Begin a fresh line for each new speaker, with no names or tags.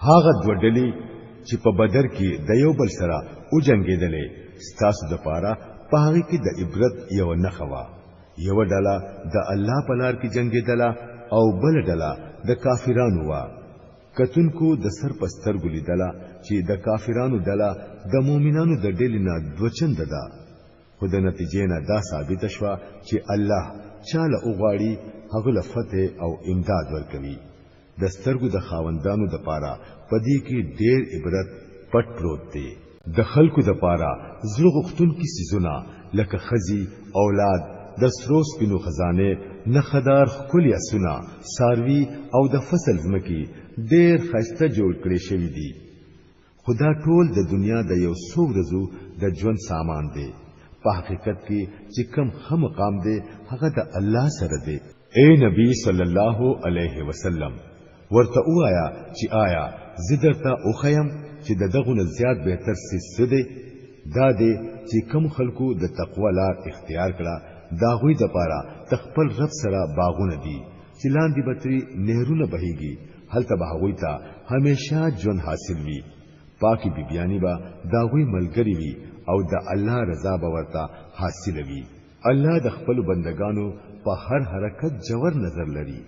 هاغه دوړلې چې په بدر کې د یو بل سره او جنگیدلې ستاسو د پاره په هغه کې د عبرت یو نخوا یو ډله د الله په لار کې جنگیدله او بل ډله د کافرانو وا کتونکو د سر پستر ګلی دلا چې د کافرانو ډله د مؤمنانو د ډلې نه دوچند ده خو د نتیجې نه دا ثابت شوه چې الله چاله اوغاړي هغه لفتح او امداد ورکوي د سترګو د خاوندانو د پاره پدې کې ډېر عبرت پټ پروت دی د خلکو د پاره زړه غختون کی سيزونه لکه خزي اولاد د سروس پینو خزانه نخدار خپل اسونه ساروي او د فصل زمکی ډېر خسته جوړ کړی شوی دی خدا ټول د دنیا د یو څو ورځو د ژوند سامان دی په حقیقت کې چې کم هم مقام دی هغه د الله سره دی اے نبی صلی الله علیه وسلم ورته وایا چې آیا زدرته او خیم چې دغه نه زیات بهتر څه دی دا دی چې کم خلکو د تقوا لار اختیار کړه دا غوی د پاره تخپل رب سره باغونه دي چې لاندې بتري نهرونه بهيږي هلته به غوی ته همیشه ژوند حاصل وي پاکي بیبيانی با دا غوی ملګری وي او د الله رضا به ورته حاصل وي الله د خپل بندگانو په هر حرکت جوور نظر لري